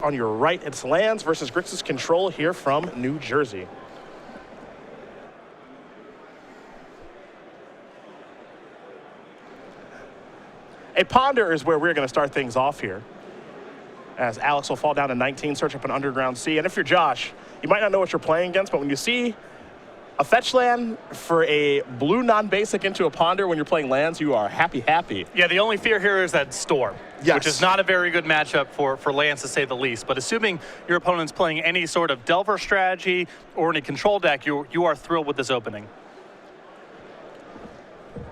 On your right, it's lands versus Grixis Control here from New Jersey. A ponder is where we're going to start things off here, as Alex will fall down to 19, search up an Underground Sea. And if you're Josh, you might not know what you're playing against, but when you see a fetch land for a blue non-basic into a ponder when you're playing lands, you are happy. Yeah, the only fear here is that storm, which is not a very good matchup for lands, to say the least. But assuming your opponent's playing any sort of Delver strategy or any control deck, you are thrilled with this opening.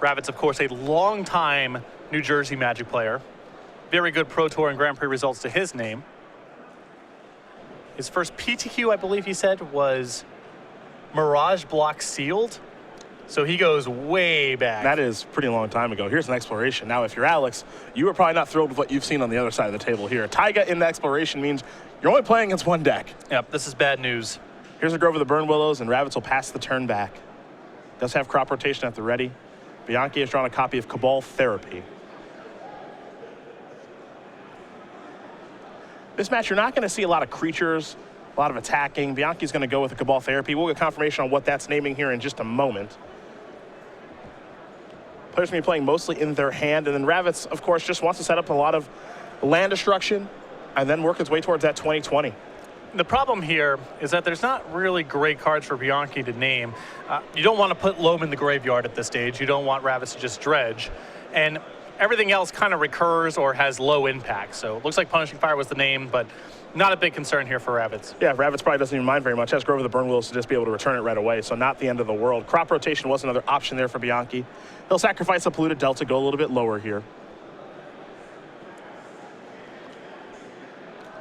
Ravitz, of course, a long-time New Jersey Magic player. Very good Pro Tour and Grand Prix results to his name. His first PTQ, I believe he said, was Mirage Block Sealed. So he goes way back. That is a pretty long time ago. Here's an Exploration. Now, if you're Alex, you are probably not thrilled with what you've seen on the other side of the table here. Taiga in the Exploration means you're only playing against one deck. Yep, this is bad news. Here's a Grove of the Burn Willows, and Ravitz will pass the turn back. Does have crop rotation at the ready. Bianchi has drawn a copy of Cabal Therapy. This match, you're not going to see a lot of creatures, a lot of attacking. Bianchi's going to go with a Cabal Therapy. We'll get confirmation on what that's naming here in just a moment. Players going to be playing mostly in their hand. And then Ravitz, of course, just wants to set up a lot of land destruction and then work its way towards that 2020. The problem here is that there's not really great cards for Bianchi to name. You don't want to put Loam in the graveyard at this stage. You don't want Ravitz to just dredge. And everything else kind of recurs or has low impact. So it looks like Punishing Fire was the name, but not a big concern here for Ravitz. Yeah, Ravitz probably doesn't even mind very much. Has Grove of the Burn Willows to just be able to return it right away, so not the end of the world. Crop rotation was another option there for Bianchi. He'll sacrifice a Polluted Delta, go a little bit lower here.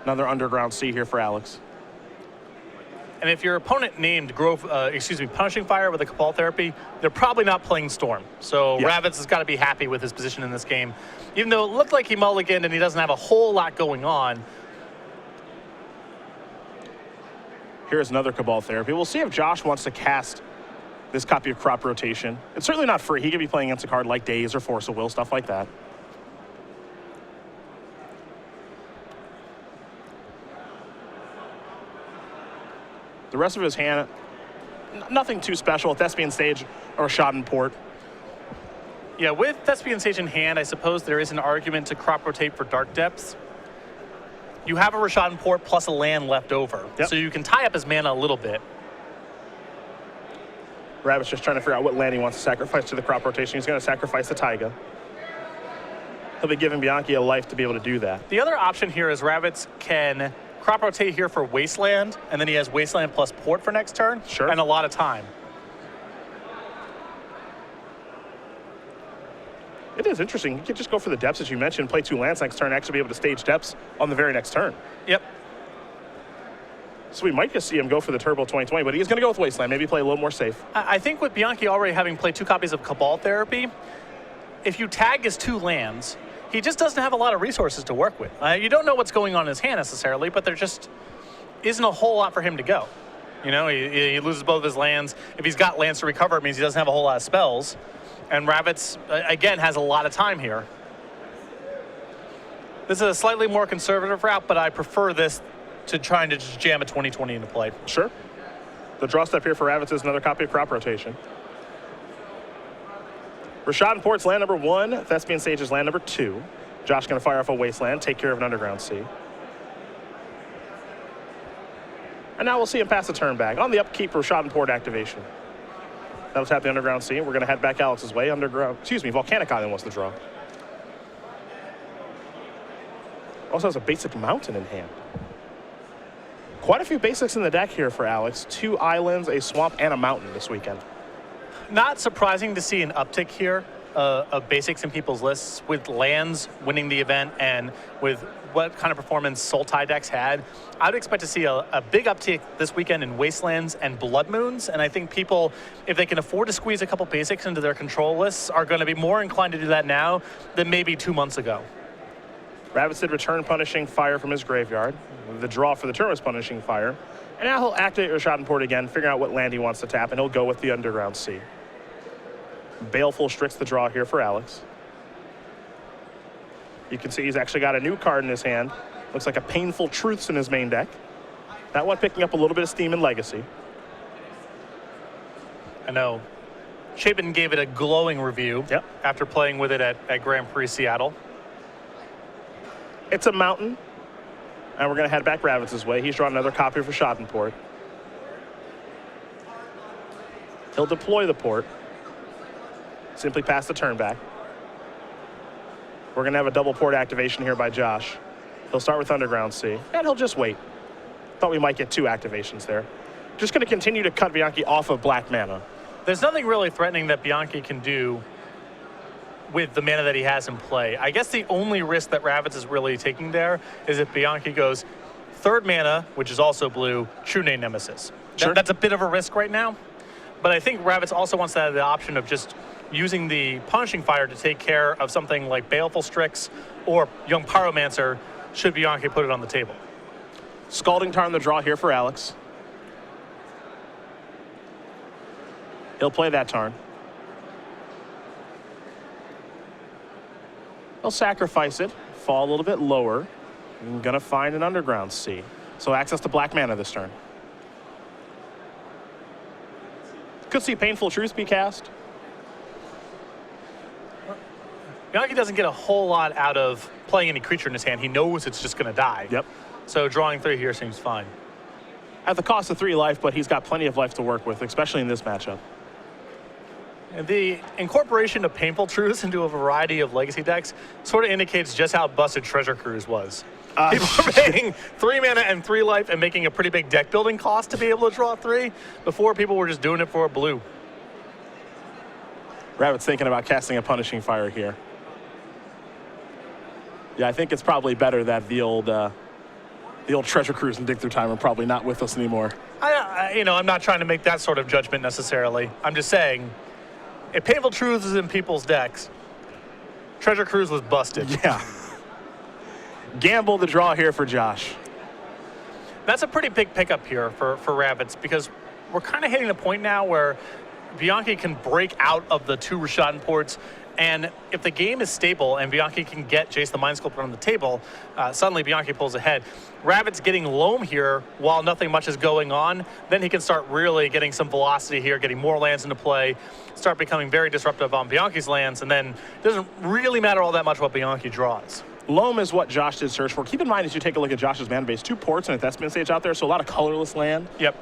Another Underground Sea here for Alex. And if your opponent named Punishing Fire with a Cabal Therapy, they're probably not playing Storm. So yeah. Ravitz has got to be happy with his position in this game. Even though it looked like he mulliganed and he doesn't have a whole lot going on. Here's another Cabal Therapy. We'll see if Josh wants to cast this copy of Crop Rotation. It's certainly not free. He could be playing against a card like Daze or Force of Will, stuff like that. The rest of his hand, nothing too special. Thespian Stage or Shodden Port. Yeah, with Thespian Stage in hand, I suppose there is an argument to crop rotate for Dark Depths. You have a Rashadan Port plus a land left over, so you can tie up his mana a little bit. Ravitz just trying to figure out what land he wants to sacrifice to the crop rotation. He's going to sacrifice the Taiga. He'll be giving Bianchi a life to be able to do that. The other option here is Ravitz can crop rotate here for Wasteland, and then he has Wasteland plus Port for next turn, and a lot of time. It is interesting. You could just go for the depths, as you mentioned, play 2 lands next turn, actually be able to stage depths on the very next turn. Yep. So we might just see him go for the Turbo 2020, but he's going to go with Wasteland, maybe play a little more safe. I think with Bianchi already having played 2 copies of Cabal Therapy, if you tag his 2 lands, he just doesn't have a lot of resources to work with. You don't know what's going on in his hand necessarily, but there just isn't a whole lot for him to go. You know, he loses both of his lands. If he's got lands to recover, it means he doesn't have a whole lot of spells. And Ravitz, again, has a lot of time here. This is a slightly more conservative route, but I prefer this to trying to just jam a 2020 into play. Sure. The draw step here for Ravitz is another copy of Crop Rotation. Rashadan Port's land number 1. Thespian Sage is land number 2. Josh going to fire off a Wasteland, take care of an Underground Sea. And now we'll see him pass the turn back. On the upkeep, Rashadan Port activation. That'll tap the Underground Sea. We're going to head back Alex's way. Volcanic Island wants to draw. Also has a basic mountain in hand. Quite a few basics in the deck here for Alex. 2 islands, a swamp, and a mountain this weekend. Not surprising to see an uptick here of basics in people's lists, with lands winning the event and with what kind of performance Sultai decks had. I would expect to see a big uptick this weekend in Wastelands and Blood Moons, and I think people, if they can afford to squeeze a couple basics into their control lists, are going to be more inclined to do that now than maybe 2 months ago. Ravitz did return Punishing Fire from his graveyard. The draw for the turn was Punishing Fire. And now he'll activate Rashadan Port again, figuring out what land he wants to tap, and he'll go with the Underground Sea. Baleful Strix the draw here for Alex. You can see he's actually got a new card in his hand. Looks like a Painful Truths in his main deck. That one picking up a little bit of steam in Legacy. I know. Chapin gave it a glowing review after playing with it at Grand Prix Seattle. It's a mountain, and we're going to head back Ravitz's way. He's drawn another copy for Schadenport. He'll deploy the port. Simply pass the turn back. We're going to have a double port activation here by Josh. He'll start with Underground Sea, and he'll just wait. Thought we might get 2 activations there. Just going to continue to cut Bianchi off of black mana. There's nothing really threatening that Bianchi can do with the mana that he has in play. I guess the only risk that Ravitz is really taking there is if Bianchi goes 3rd mana, which is also blue, True Name Nemesis. Sure. That's a bit of a risk right now. But I think Ravitz also wants to have the option of just using the Punishing Fire to take care of something like Baleful Strix or Young Pyromancer should Bianchi put it on the table. Scalding Tarn the draw here for Alex. He'll play that Tarn. He'll sacrifice it, fall a little bit lower. I'm gonna find an Underground Sea. So access to black mana this turn. Could see Painful Truths be cast. Bianchi doesn't get a whole lot out of playing any creature in his hand. He knows it's just going to die. Yep. So drawing 3 here seems fine. At the cost of 3 life, but he's got plenty of life to work with, especially in this matchup. And the incorporation of Painful Truths into a variety of Legacy decks sort of indicates just how busted Treasure Cruise was. People are paying 3 mana and 3 life and making a pretty big deck building cost to be able to draw 3. Before, people were just doing it for a blue. Ravitz thinking about casting a Punishing Fire here. Yeah, I think it's probably better that the old Treasure Cruise and Dig Through Time are probably not with us anymore. I'm not trying to make that sort of judgment necessarily. I'm just saying, if Painful Truths is in people's decks, Treasure Cruise was busted. Yeah. Gamble the draw here for Josh. That's a pretty big pickup here for Ravitz because we're kind of hitting a point now where Bianchi can break out of the 2 Rishadan ports, and if the game is stable and Bianchi can get Jace the Mind Sculptor on the table, suddenly Bianchi pulls ahead. Ravitz getting Loam here while nothing much is going on, then he can start really getting some velocity here, getting more lands into play, start becoming very disruptive on Bianchi's lands, and then it doesn't really matter all that much what Bianchi draws. Loam is what Josh did search for. Keep in mind as you take a look at Josh's mana base, 2 ports and a Thespian Sage out there, so a lot of colorless land. Yep.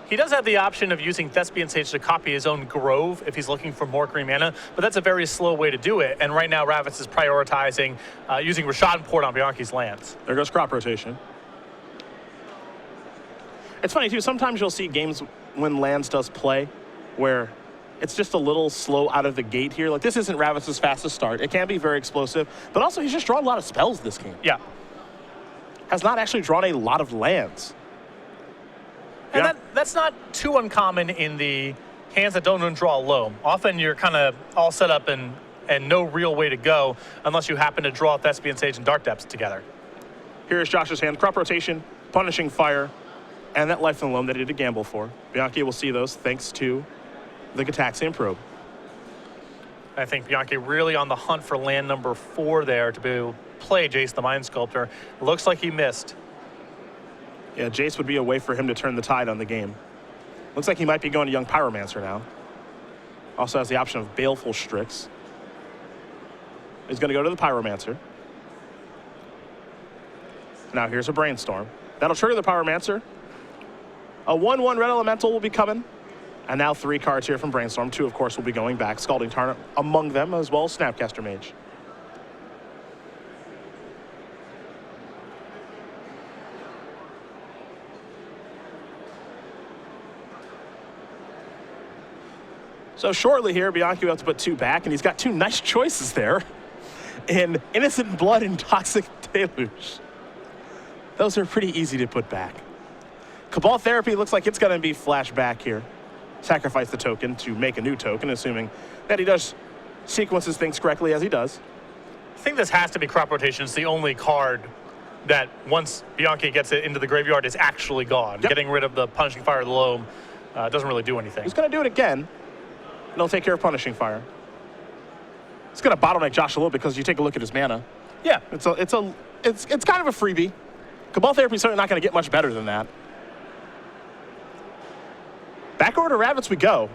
He does have the option of using Thespian Sage to copy his own Grove if he's looking for more green mana, but that's a very slow way to do it. And right now, Ravitz is prioritizing using Rishadan Port on Bianchi's lands. There goes crop rotation. It's funny, too. Sometimes you'll see games when lands does play where it's just a little slow out of the gate here. Like, this isn't Ravitz's fastest start. It can be very explosive, but also he's just drawn a lot of spells this game. Yeah. Has not actually drawn a lot of lands. And Yeah. that's not too uncommon in the hands that don't draw Loam. Often you're kind of all set up and no real way to go unless you happen to draw Thespian Sage and Dark Depths together. Here's Josh's hand. Crop rotation, Punishing Fire, and that Life and Loam that he did gamble for. Bianchi will see those thanks to the Gataxian Probe. I think Bianchi really on the hunt for land number 4 there to be able to play Jace the Mind Sculptor. Looks like he missed. Yeah, Jace would be a way for him to turn the tide on the game. Looks like he might be going to Young Pyromancer now. Also has the option of Baleful Strix. He's going to go to the Pyromancer. Now here's a Brainstorm. That'll trigger the Pyromancer. A 1/1 Red Elemental will be coming. And now 3 cards here from Brainstorm. 2, of course, will be going back. Scalding Tarn among them, as well as Snapcaster Mage. So shortly here, Bianchi will have to put 2 back, and he's got 2 nice choices there in Innocent Blood and Toxic Deluge. Those are pretty easy to put back. Cabal Therapy looks like it's going to be flashed back here. Sacrifice the token to make a new token, assuming that he does sequences things correctly as he does. I think this has to be crop rotation. It's the only card that once Bianchi gets it into the graveyard is actually gone. Yep. Getting rid of the Punishing Fire of the Loam doesn't really do anything. He's going to do it again, and he'll take care of Punishing Fire. It's going to bottleneck Josh a little because you take a look at his mana. Yeah. It's a it's kind of a freebie. Cabal Therapy is certainly not going to get much better than that. Back over to Ravitz we go.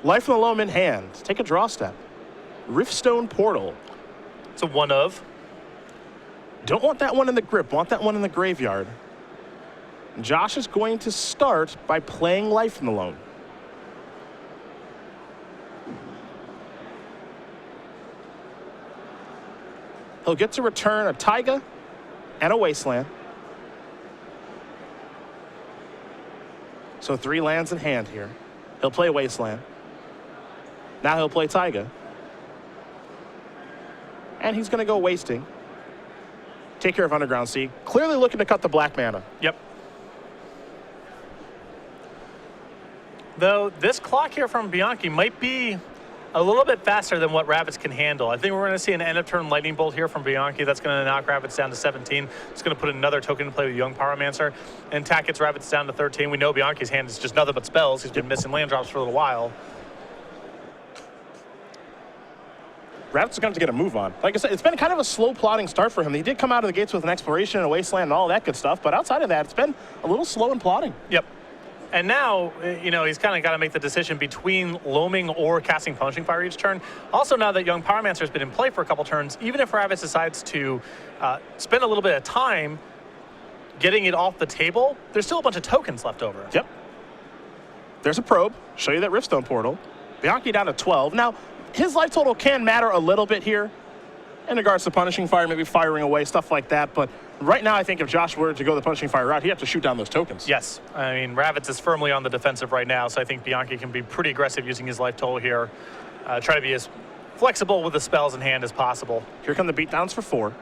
Life from the Loam in hand. Take a draw step. Riftstone Portal. It's a one of. Don't want that one in the grip. Want that one in the graveyard. Josh is going to start by playing Life from the Loam. He'll get to return a Taiga and a Wasteland. So 3 lands in hand here. He'll play Wasteland. Now he'll play Taiga. And he's going to go wasting. Take care of Underground Sea. Clearly looking to cut the black mana. Yep. Though this clock here from Bianchi might be a little bit faster than what Ravitz can handle. I think we're going to see an end-of-turn lightning bolt here from Bianchi. That's going to knock Ravitz down to 17. It's going to put another token in play with Young Pyromancer. And Tack gets Ravitz down to 13. We know Bianchi's hand is just nothing but spells. He's been missing land drops for a little while. Ravitz is going to get a move on. Like I said, it's been kind of a slow plotting start for him. He did come out of the gates with an Exploration and a Wasteland and all that good stuff, but outside of that, it's been a little slow in plotting. Yep. And now, you know, he's kind of got to make the decision between loaming or casting Punishing Fire each turn. Also, now that Young Pyromancer has been in play for a couple turns, even if Ravitz decides to spend a little bit of time getting it off the table, there's still a bunch of tokens left over. Yep. There's a probe. Show you that Riftstone Portal. Bianchi down to 12. Now, his life total can matter a little bit here in regards to Punishing Fire, maybe firing away, stuff like that. But right now, I think if Josh were to go the Punishing Fire route, he'd have to shoot down those tokens. Yes. I mean, Ravitz is firmly on the defensive right now, so I think Bianchi can be pretty aggressive using his life total here. Try to be as flexible with the spells in hand as possible. Here come the beatdowns for 4.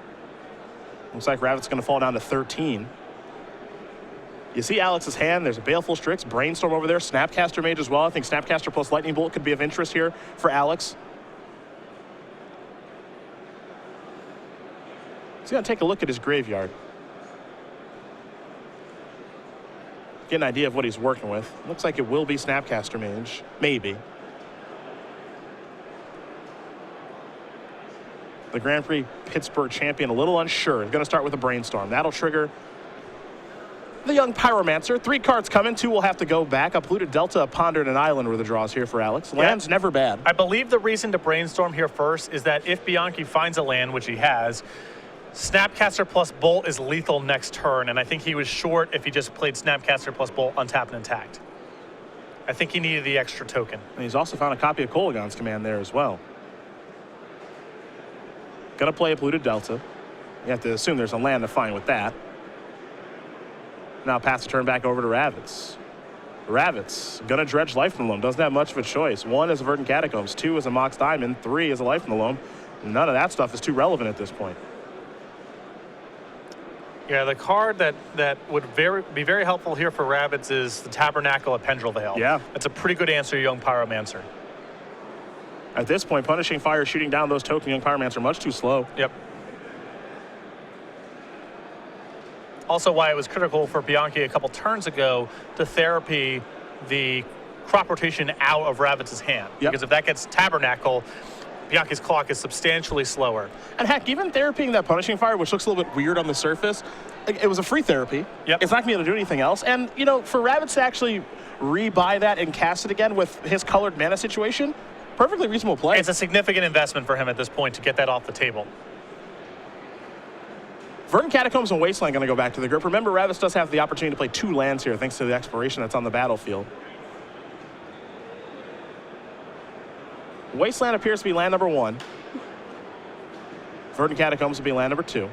Looks like Ravitz is going to fall down to 13. You see Alex's hand. There's a Baleful Strix, Brainstorm over there, Snapcaster Mage as well. I think Snapcaster plus Lightning Bolt could be of interest here for Alex. He's going to take a look at his graveyard. Get an idea of what he's working with. Looks like it will be Snapcaster Mage. Maybe. The Grand Prix Pittsburgh champion, a little unsure. He's going to start with a Brainstorm. That'll trigger the Young Pyromancer. 3 cards coming. 2 will have to go back. A Polluted Delta, a Ponder, and an Island were the draws here for Alex. Land's never bad. I believe the reason to Brainstorm here first is that if Bianchi finds a land, which he has, Snapcaster plus Bolt is lethal next turn, and I think he was short if he just played Snapcaster plus Bolt untapped and intact. I think he needed the extra token. And he's also found a copy of Kolagon's Command there as well. Gonna play a Polluted Delta. You have to assume there's a land to find with that. Now pass the turn back over to Ravitz. Ravitz, gonna dredge Life from the Loam. Doesn't have much of a choice. 1 is a Verdant Catacombs, 2 is a Mox Diamond, 3 is a Life from the Loam. None of that stuff is too relevant at this point. Yeah, the card that would be very helpful here for Ravitz is the Tabernacle at Pendrell Vale. Yeah. That's a pretty good answer, Young Pyromancer. At this point, Punishing Fire, shooting down those tokens, Young Pyromancer, much too slow. Yep. Also why it was critical for Bianchi a couple turns ago to therapy the crop rotation out of Ravitz's hand. Yep. Because if that gets Tabernacle, Bianchi's clock is substantially slower. And heck, even therapying that Punishing Fire, which looks a little bit weird on the surface, it was a free therapy. Yep. It's not going to be able to do anything else. And, you know, for Ravitz to actually rebuy that and cast it again with his colored mana situation, perfectly reasonable play. It's a significant investment for him at this point to get that off the table. Verdant Catacombs and Wasteland going to go back to the grip. Remember, Ravitz does have the opportunity to play 2 lands here thanks to the exploration that's on the battlefield. Wasteland appears to be land number 1. Verdant Catacombs will be land number 2.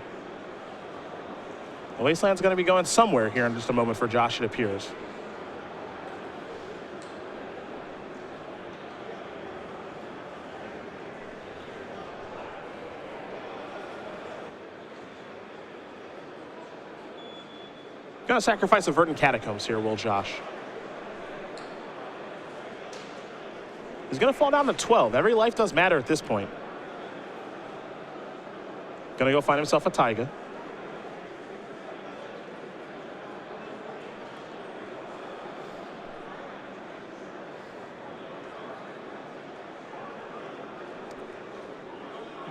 Wasteland's going to be going somewhere here in just a moment for Josh, it appears. Going to sacrifice a Verdant Catacombs here, will Josh. He's going to fall down to 12. Every life does matter at this point. Going to go find himself a Taiga.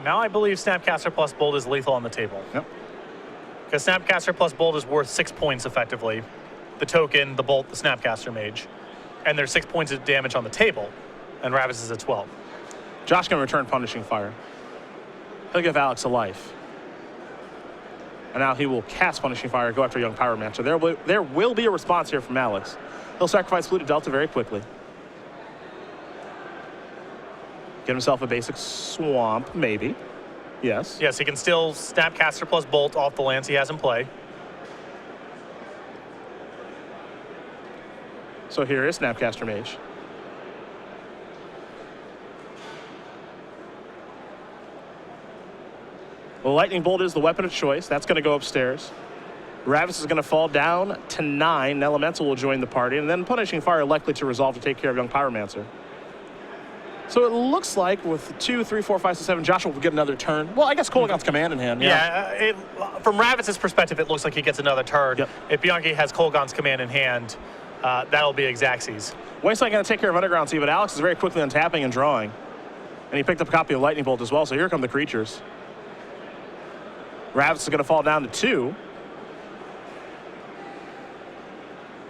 Now I believe Snapcaster plus Bolt is lethal on the table. Yep. because Snapcaster plus Bolt is worth 6 points effectively. The token, the Bolt, the Snapcaster Mage. And there's 6 points of damage on the table, and Ravitz is at 12. Josh going to return Punishing Fire. He'll give Alex a life. And now he will cast Punishing Fire, go after Young Pyromancer. There will be a response here from Alex. He'll sacrifice Polluted Delta very quickly. Get himself a basic Swamp, maybe. Yes. Yes, he can still Snapcaster plus Bolt off the lands he has in play. So here is Snapcaster Mage. Well, Lightning Bolt is the weapon of choice. That's going to go upstairs. Ravitz is going to fall down to 9. Elemental will join the party, and then Punishing Fire likely to resolve to take care of Young Pyromancer. So it looks like with 2, 3, 4, 5, 6, 7, Joshua will get another turn. Well, I guess Kolaghan's Command in hand. Yeah, from Ravitz's perspective, it looks like he gets another turn. Yep. If Bianchi has Kolaghan's Command in hand, that'll be Xaxes. Wasteland going to take care of Underground Sea, but Alex is very quickly untapping and drawing. And he picked up a copy of Lightning Bolt as well, so here come the creatures. Ravitz is going to fall down to 2.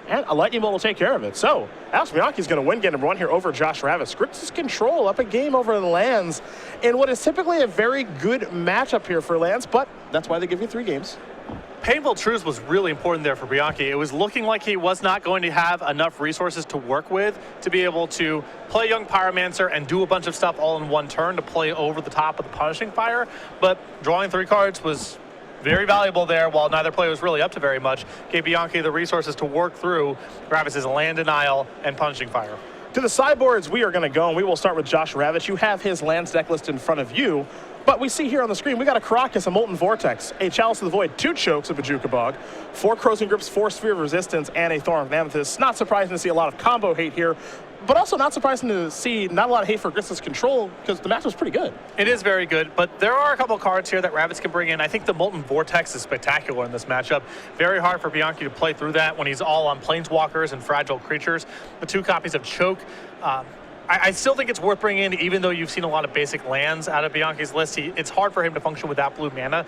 And a Lightning Bolt will take care of it. So, Alex Bianchi is going to win game number 1 here over Josh Ravitz. Scripts his control up a game over the lands in what is typically a very good matchup here for lands, but that's why they give you 3 games. Painful Truths was really important there for Bianchi. It was looking like he was not going to have enough resources to work with to be able to play Young Pyromancer and do a bunch of stuff all in one turn to play over the top of the Punishing Fire. But drawing 3 cards was very valuable there, while neither player was really up to very much. Gave Bianchi the resources to work through Ravitz's Land Denial and Punishing Fire. To the sideboards we are going to go, and we will start with Josh Ravitz. You have his lands deck list in front of you. But we see here on the screen, we got a Karakas, a Molten Vortex, a Chalice of the Void, 2 Chokes of Bojuka Bog, 4 Crossing Grips, 4 Sphere of Resistance, and a Thorn of Amethyst. Not surprising to see a lot of combo hate here, but also not surprising to see not a lot of hate for Gris's control, because the match was pretty good. It is very good, but there are a couple cards here that Ravitz can bring in. I think the Molten Vortex is spectacular in this matchup. Very hard for Bianchi to play through that when he's all on Planeswalkers and Fragile Creatures. The 2 copies of Choke. I still think it's worth bringing in, even though you've seen a lot of basic lands out of Bianchi's list. It's hard for him to function without blue mana.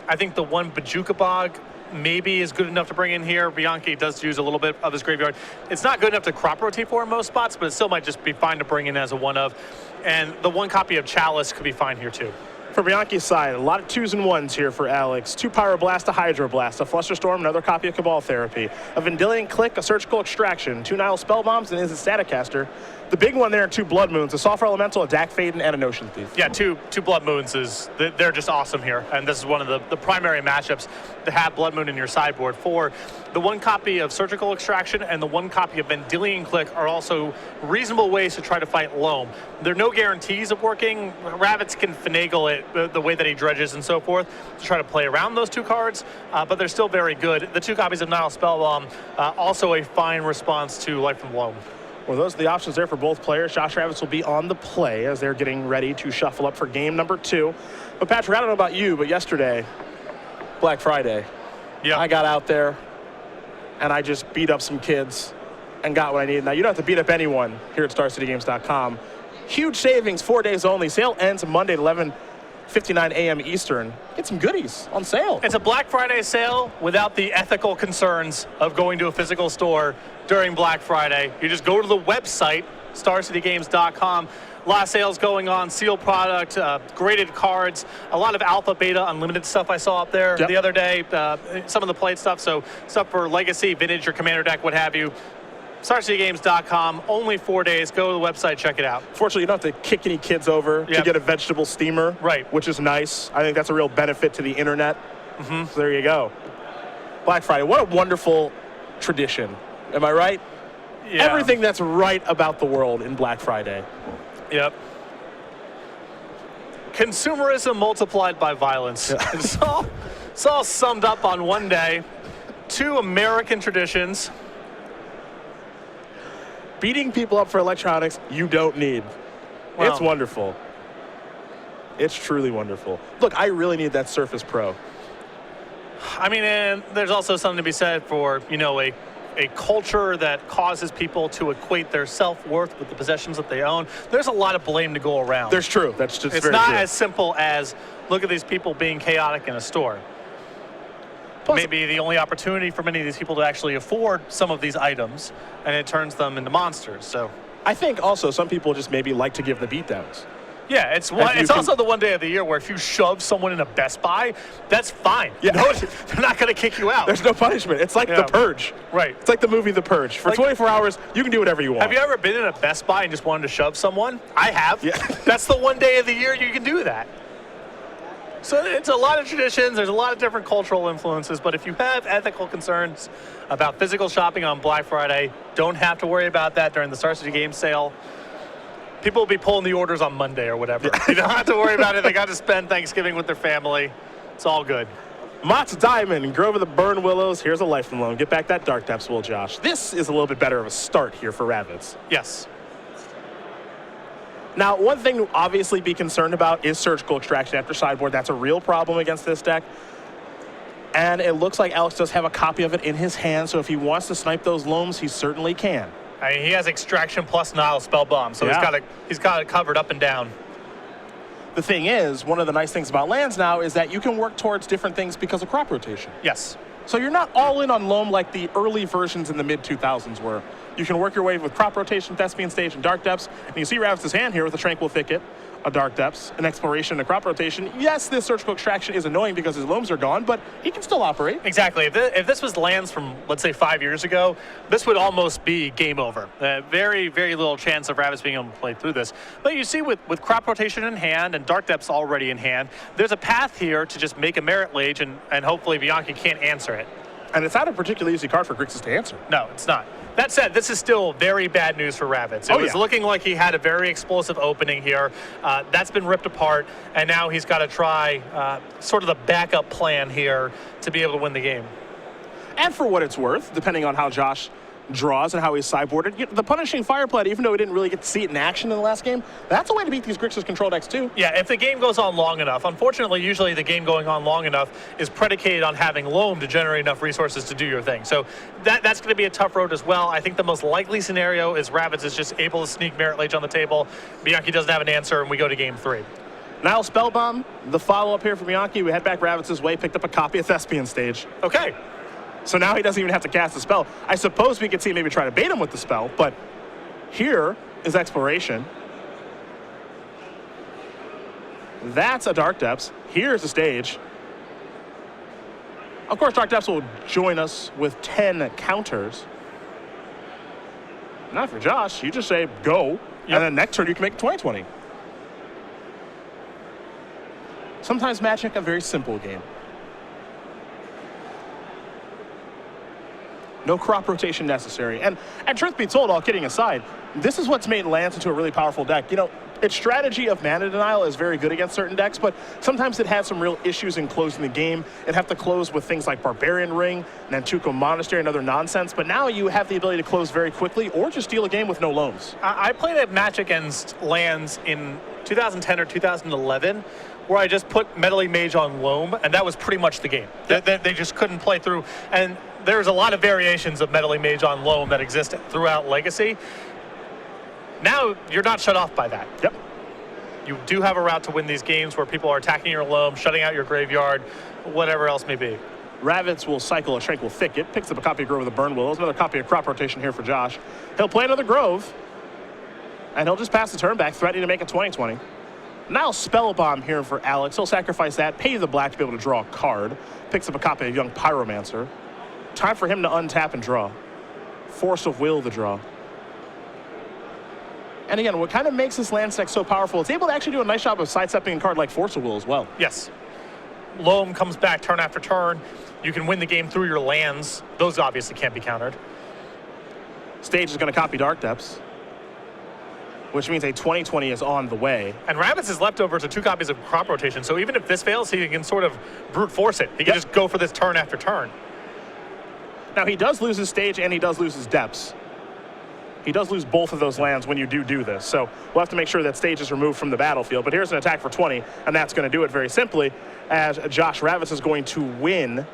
I think the 1 Bojuka Bog maybe is good enough to bring in here. Bianchi does use a little bit of his graveyard. It's not good enough to crop rotate for in most spots, but it still might just be fine to bring in as a 1-of. And the 1 copy of Chalice could be fine here too. For Bianchi's side, a lot of 2s and 1s here for Alex. 2 Pyroblast, a Hydroblast, a Flusterstorm, another copy of Cabal Therapy, a Vendilion Click, a Surgical Extraction, 2 Nile Spellbombs, and is a Staticaster. The big one there, 2 Blood Moons, a Sulfur Elemental, a Dak Faden, and a Notion Thief. Yeah, two Blood Moons they're just awesome here, and this is one of the primary matchups to have Blood Moon in your sideboard for. The 1 copy of Surgical Extraction and the 1 copy of Vendilion Click are also reasonable ways to try to fight Loam. There are no guarantees of working. Ravitz can finagle it the way that he dredges and so forth to try to play around those 2 cards, but they're still very good. The 2 copies of Nile Spellbomb, also a fine response to Life from Loam. Well, those are the options there for both players. Josh Ravitz will be on the play as they're getting ready to shuffle up for game number 2. But Patrick, I don't know about you, but yesterday, Black Friday, yeah, I got out there and I just beat up some kids and got what I needed. Now, you don't have to beat up anyone here at StarCityGames.com. Huge savings, 4 days only. Sale ends Monday at 11:59 a.m. Eastern. Get some goodies on sale. It's a Black Friday sale without the ethical concerns of going to a physical store during Black Friday. You just go to the website, StarCityGames.com. A lot of sales going on, sealed product, graded cards, a lot of alpha, beta, unlimited stuff I saw up there the other day. Some of the plate stuff, so stuff for Legacy, Vintage, or Commander deck, what have you. StarCityGames.com, only 4 days. Go to the website, check it out. Fortunately, you don't have to kick any kids over to get a vegetable steamer, which is nice. I think that's a real benefit to the internet. So there you go. Black Friday, what a wonderful tradition. Am I right? Yeah. Everything that's right about the world in Black Friday. Yep. Consumerism multiplied by violence. Yeah. It's all summed up on one day. 2 American traditions. Beating people up for electronics you don't need. Well, it's wonderful. It's truly wonderful. Look, I really need that Surface Pro. I mean, and there's also something to be said for, you know, a culture that causes people to equate their self-worth with the possessions that they own. There's a lot of blame to go around. There's true. That's just it's very not true. as simple as look at these people being chaotic in a store. Plus, maybe the only opportunity for many of these people to actually afford some of these items, and it turns them into monsters. So I think also some people just maybe like to give the beatdowns. yeah, it's also the one day of the year where if you shove someone in a Best Buy, that's fine. Yeah. No, they're not going to kick you out. There's no punishment. It's like The Purge. Right. It's like the movie The Purge. For 24 hours, you can do whatever you want. Have you ever been in a Best Buy and just wanted to shove someone? I have. Yeah. That's the one day of the year you can do that. So it's a lot of traditions. There's a lot of different cultural influences. But if you have ethical concerns about physical shopping on Black Friday, don't have to worry about that during the Star City Game sale. People will be pulling the orders on Monday or whatever. Yeah. You don't have to worry about it. They got to spend Thanksgiving with their family. It's all good. Mott's Diamond, Grove of the Burn Willows. Here's a life loan. Get back that Dark Depths, Will Josh. This is a little bit better of a start here for Ravitz. Yes. Now, one thing to obviously be concerned about is surgical extraction after sideboard. That's a real problem against this deck. And it looks like Alex does have a copy of it in his hand, so if he wants to snipe those loams, he certainly can. I mean, he has extraction plus Nile spell bomb, so he's got it covered up and down. The thing is, one of the nice things about lands now is that you can work towards different things because of crop rotation. Yes. So you're not all in on loam like the early versions in the mid-2000s were. You can work your way with crop rotation, Thespian Stage, and Dark Depths. And you see Ravitz's hand here with a Tranquil Thicket, a Dark Depths, an Exploration, and a crop rotation. Yes, this surgical extraction is annoying because his loams are gone, but he can still operate. Exactly. If this was lands from, let's say, 5 years ago, this would almost be game over. Very, very little chance of Ravitz being able to play through this. But you see with crop rotation in hand and Dark Depths already in hand, there's a path here to just make a Merit Lage, and hopefully Bianchi can't answer it. And it's not a particularly easy card for Grixis to answer. No, it's not. That said, this is still very bad news for Ravitz. It was looking like he had a very explosive opening here. That's been ripped apart, and now he's got to try sort of the backup plan here to be able to win the game. And for what it's worth, depending on how Josh draws and how he's sideboarded, the Punishing Fireblade, even though we didn't really get to see it in action in the last game, that's a way to beat these Grixis control decks too. Yeah, if the game goes on long enough. Unfortunately, usually the game going on long enough is predicated on having loam to generate enough resources to do your thing. So that's going to be a tough road as well. I think the most likely scenario is Ravitz is just able to sneak Merit Lage on the table. Bianchi doesn't have an answer, and we go to game 3. Now Spellbomb, the follow-up here for Bianchi. We head back Ravitz's way, picked up a copy of Thespian Stage. Okay. So now he doesn't even have to cast a spell. I suppose we could see maybe try to bait him with the spell, but here is Exploration. That's a Dark Depths. Here's a Stage. Of course, Dark Depths will join us with 10 counters. Not for Josh. You just say go, and then next turn you can make it 20-20. Sometimes Magic, a very simple game. No crop rotation necessary. And truth be told, all kidding aside, this is what's made lands into a really powerful deck. You know, its strategy of mana denial is very good against certain decks, but sometimes it has some real issues in closing the game. It'd have to close with things like Barbarian Ring, Nantuko Monastery, and other nonsense, but now you have the ability to close very quickly or just deal a game with no loams. I played a match against lands in 2010 or 2011 where I just put Meddling Mage on loam, and that was pretty much the game. They just couldn't play through. And there's a lot of variations of Meddling Mage on loam that exist throughout Legacy. Now you're not shut off by that. Yep. You do have a route to win these games where people are attacking your loam, shutting out your graveyard, whatever else may be. Ravitz will cycle a Tranquil Thicket, picks up a copy of Grove of the Burn Willows, another copy of Crop Rotation here for Josh. He'll play another Grove, and he'll just pass the turn back, threatening to make it 20-20. Now Spell Bomb here for Alex. He'll sacrifice that, pay the black to be able to draw a card. Picks up a copy of Young Pyromancer. Time for him to untap and draw. Force of Will to draw. And again, what kind of makes this land deck so powerful, it's able to actually do a nice job of sidestepping a card like Force of Will as well. Yes. Loam comes back turn after turn. You can win the game through your lands. Those obviously can't be countered. Stage is going to copy Dark Depths, which means a 20-20 is on the way. And Ravitz is left over to 2 copies of Crop Rotation, so even if this fails, he can sort of brute force it. He can just go for this turn after turn. Now, he does lose his Stage and he does lose his Depths. He does lose both of those lands when you do this. So we'll have to make sure that Stage is removed from the battlefield. But here's an attack for 20, and that's going to do it very simply, as Josh Ravitz is going to win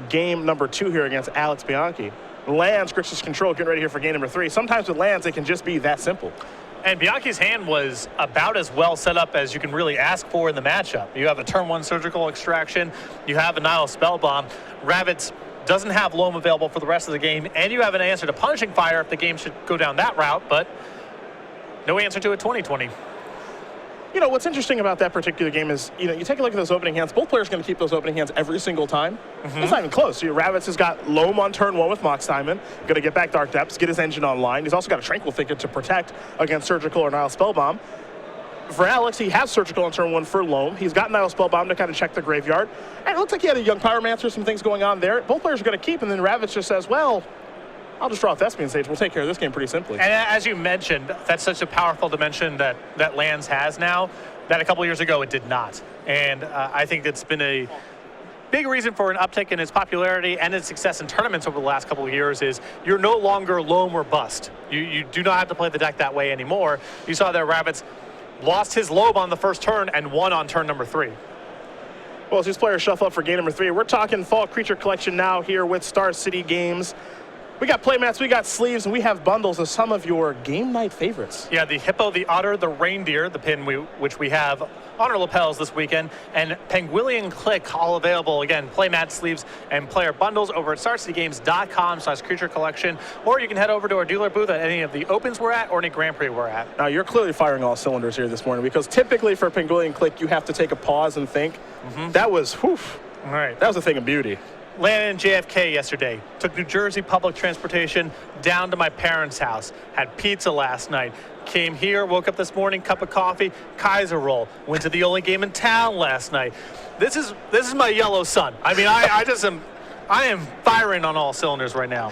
game number 2 here against Alex Bianchi. Lands, Grixis control, getting ready here for game number 3. Sometimes with lands, it can just be that simple. And Bianchi's hand was about as well set up as you can really ask for in the matchup. You have a turn 1 surgical extraction, you have a Nihil Spellbomb. Ravitz doesn't have Loam available for the rest of the game, and you have an answer to Punishing Fire if the game should go down that route, but no answer to a 2020. You know, what's interesting about that particular game is, you know, you take a look at those opening hands. Both players are going to keep those opening hands every single time. It's not even close. Ravitz has got Loam on turn 1 with Mox Diamond. Going to get back Dark Depths, get his engine online. He's also got a Tranquil Thicket to protect against Surgical or Nihil Spellbomb. For Alex, he has Surgical on turn 1 for Loam. He's got Nihil Spellbomb to kind of check the graveyard. And it looks like he had a Young Pyromancer, some things going on there. Both players are going to keep, and then Ravitz just says, well, I'll just draw a Thespian Sage. We'll take care of this game pretty simply. And as you mentioned, that's such a powerful dimension that Lands has now that a couple years ago it did not. And I think it's been a big reason for an uptick in its popularity and its success in tournaments over the last couple of years is you're no longer Loam or bust. You do not have to play the deck that way anymore. You saw that Ravitz lost his Loam on the first turn and won on turn number 3. Well, as these players shuffle up for game number 3, we're talking Fall Creature Collection now here with Star City Games. We got playmats, we got sleeves, and we have bundles of some of your game night favorites. Yeah, the Hippo, the Otter, the Reindeer, the pin which we have on our lapels this weekend, and Penguillian Click, all available, again, playmat, sleeves, and player bundles over at StarCityGames.com/creature collection, or you can head over to our dealer booth at any of the Opens we're at or any Grand Prix we're at. Now, you're clearly firing all cylinders here this morning because typically for Penguillian Click, you have to take a pause and think. That was, whew, All right. that was a thing of beauty. Landed in JFK yesterday, took New Jersey public transportation down to my parents' house, had pizza last night, came here, woke up this morning, cup of coffee, Kaiser roll, went to the only game in town last night. This is my yellow sun. I mean, I am firing on all cylinders right now.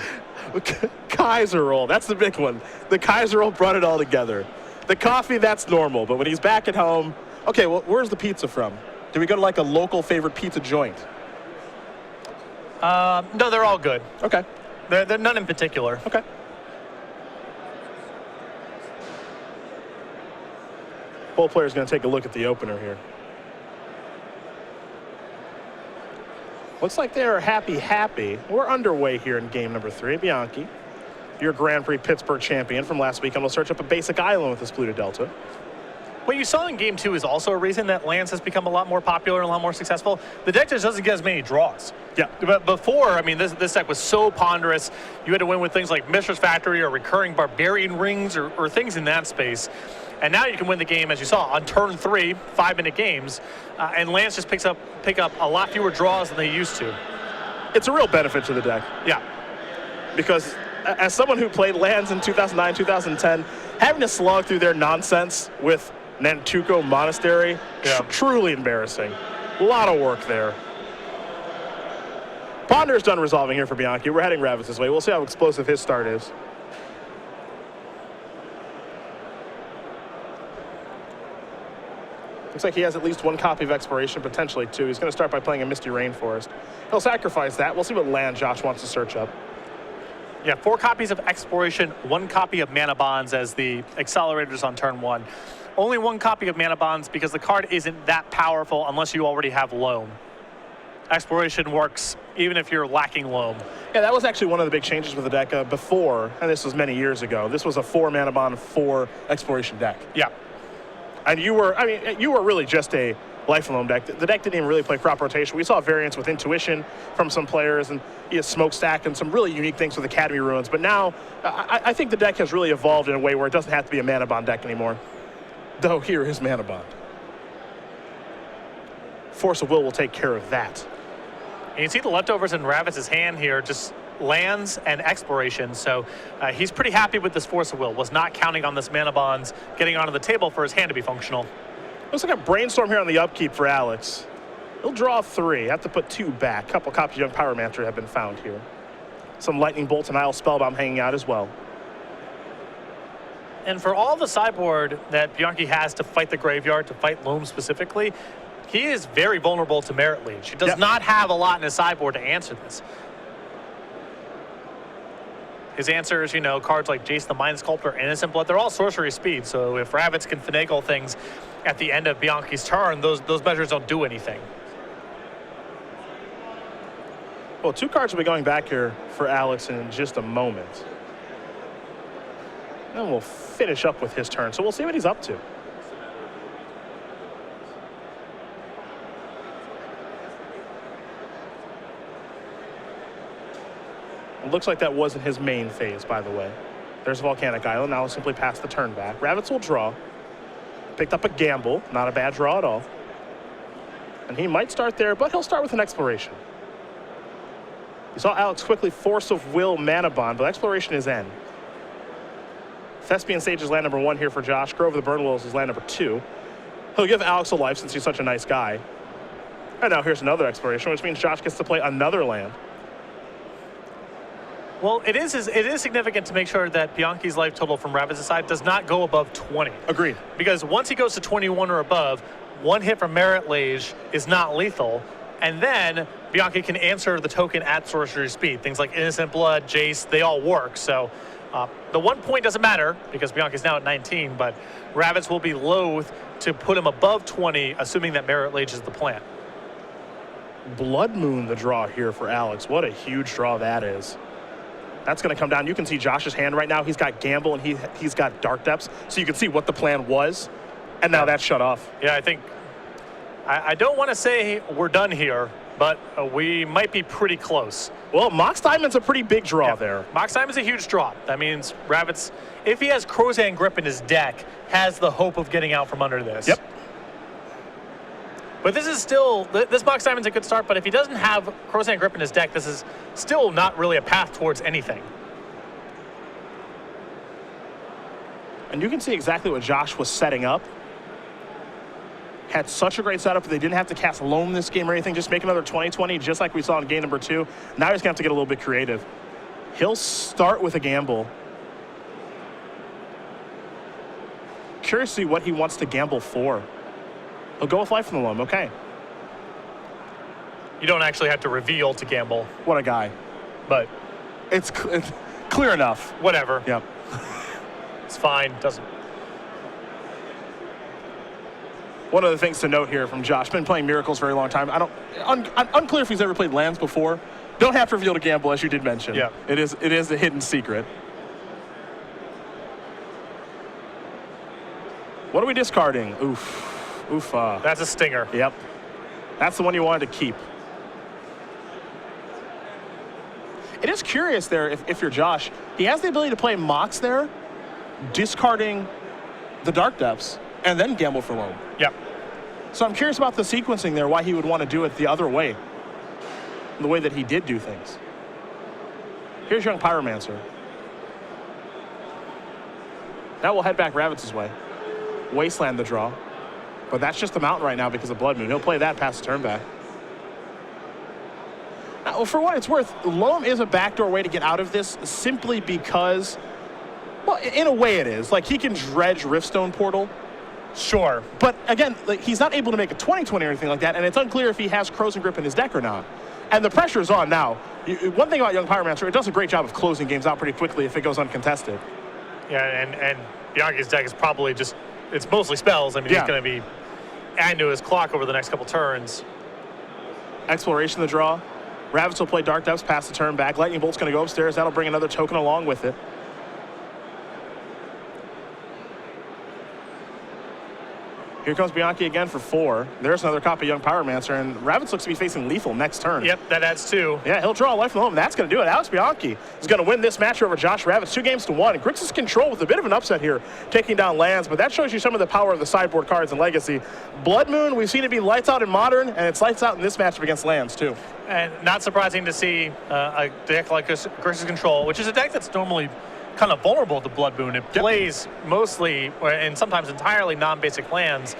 Kaiser roll, that's the big one. The Kaiser roll brought it all together. The coffee, that's normal, but when he's back at home, okay, well, where's the pizza from? Did we go to like a local favorite pizza joint? No, they're all good. Okay. They're none in particular. Okay. Both players going to take a look at the opener here. Looks like they're happy. We're underway here in game number 3. Bianchi, your Grand Prix Pittsburgh champion from last weekend, will search up a basic island with this Pluto Delta. What you saw in game 2 is also a reason that Lance has become a lot more popular and a lot more successful. The deck just doesn't get as many draws. Yeah. But before, I mean, this deck was so ponderous. You had to win with things like Mistress Factory or recurring Barbarian Rings or things in that space. And now you can win the game, as you saw, on turn 3, 5-minute games. And Lance just pick up a lot fewer draws than they used to. It's a real benefit to the deck. Yeah. Because as someone who played lands in 2009, 2010, having to slog through their nonsense with Nantuko Monastery, truly embarrassing. A lot of work there. Ponder's done resolving here for Bianchi. We're heading Ravitz's way. We'll see how explosive his start is. Looks like he has at least 1 copy of Exploration, potentially 2. He's going to start by playing a Misty Rainforest. He'll sacrifice that. We'll see what land Josh wants to search up. Yeah, 4 copies of Exploration, 1 copy of Mana Bonds as the accelerators on turn 1. Only 1 copy of Mana Bonds because the card isn't that powerful unless you already have Loam. Exploration works even if you're lacking Loam. Yeah, that was actually one of the big changes with the deck before, and this was many years ago. This was a 4 Mana Bond, 4 Exploration deck. Yeah. And you were really just a Life Loam deck. The deck didn't even really play crop rotation. We saw variants with Intuition from some players and Smokestack and some really unique things with Academy Ruins. But now, I think the deck has really evolved in a way where it doesn't have to be a Mana Bond deck anymore. Though here is Mana Bond. Force of Will take care of that. And you see the leftovers in Ravitz's hand here, just lands and Exploration. So he's pretty happy with this Force of Will. Was not counting on this Mana Bonds getting onto the table for his hand to be functional. Looks like a Brainstorm here on the upkeep for Alex. He'll draw 3. Have to put 2 back. Couple copies of Young Pyromancer have been found here. Some Lightning Bolt and Nihil Spellbomb hanging out as well. And for all the sideboard that Bianchi has to fight the graveyard, to fight Loam specifically, he is very vulnerable to Merit Leech. He does not have a lot in his sideboard to answer this. His answers, cards like Jason the Mind Sculptor, Innocent Blood, they're all sorcery speed. So if Ravitz can finagle things at the end of Bianchi's turn, those measures don't do anything. Well, 2 cards will be going back here for Alex in just a moment. And we'll finish up with his turn. So we'll see what he's up to. It looks like that wasn't his main phase, by the way. There's Volcanic Island. Now we'll simply pass the turn back. Ravitz will draw. Picked up a gamble. Not a bad draw at all. And he might start there, but he'll start with an Exploration. You saw Alex quickly Force of Will Mana Bond, but Exploration is N. Thespian Sage is land number 1 here for Josh. Grove of the Burn Willows is land number 2. He'll give Alex a life since he's such a nice guy. And now here's another Exploration, which means Josh gets to play another land. Well, it is significant to make sure that Bianchi's life total from Ravitz's side does not go above 20. Agreed. Because once he goes to 21 or above, one hit from Merit Lage is not lethal. And then Bianchi can answer the token at sorcery speed. Things like Innocent Blood, Jace, they all work. So the 1 point doesn't matter because Bianchi's now at 19, but Ravitz will be loath to put him above 20, assuming that Merit Lage is the plan. Blood Moon the draw here for Alex. What a huge draw that is. That's going to come down. You can see Josh's hand right now. He's got Gamble and he's got Dark Depths. So you can see what the plan was. And now that's shut off. Yeah, I think I don't want to say we're done here, but we might be pretty close. Well, Mox Diamond's a pretty big draw there. Mox Diamond's a huge draw. That means Ravitz, if he has Crozan Grip in his deck, has the hope of getting out from under this. Yep. But this is still, this Mox Diamond's a good start, but if he doesn't have Crozan Grip in his deck, this is still not really a path towards anything. And you can see exactly what Josh was setting up. Had such a great setup that they didn't have to cast Loam this game or anything. Just make another 20-20, just like we saw in game number 2. Now he's going to have to get a little bit creative. He'll start with a gamble. Curious to see what he wants to gamble for. He'll go with Life from the Loam, okay. You don't actually have to reveal to gamble. What a guy. But it's clear enough. Whatever. Yep. It's fine. Doesn't. One of the things to note here from Josh, been playing Miracles for a very long time. Unclear if he's ever played lands before. Don't have to reveal to gamble, as you did mention. Yeah. It is a hidden secret. What are we discarding? Oof. That's a stinger. Yep. That's the one you wanted to keep. It is curious there, if you're Josh, he has the ability to play Mox there, discarding the Dark Depths, and then gamble for Loam. Yep. So I'm curious about the sequencing there, why he would want to do it the other way, the way that he did do things. Here's Young Pyromancer. Now we'll head back Ravitz's way. Wasteland the draw. But that's just the mountain right now because of Blood Moon. He'll play that past the turn back. Now, for what it's worth, Loam is a backdoor way to get out of this simply because, well, in a way it is. Like, he can dredge Riftstone Portal. Sure. But again, like, he's not able to make a 20-20 or anything like that, and it's unclear if he has Crozan Grip in his deck or not. And the pressure is on now. One thing about Young Pyromancer, it does a great job of closing games out pretty quickly if it goes uncontested. Yeah, and Bianchi's deck is probably just, it's mostly spells. I mean, he's going to be adding to his clock over the next couple turns. Exploration the draw. Ravitz will play Dark Depths past the turn back. Lightning Bolt's going to go upstairs. That'll bring another token along with it. Here comes Bianchi again for 4. There's another copy of Young Pyromancer, and Ravitz looks to be facing lethal next turn. Yep, that adds 2. Yeah, he'll draw a Life from the Home. That's going to do it. Alex Bianchi is going to win this match over Josh Ravitz 2-1. Grixis control with a bit of an upset here, taking down lands, but that shows you some of the power of the sideboard cards in Legacy. Blood Moon, we've seen it be lights out in Modern, and it's lights out in this matchup against lands, too. And not surprising to see a deck like Grixis Control, which is a deck that's normally kind of vulnerable to Blood Moon. It plays mostly, and sometimes entirely, non-basic lands.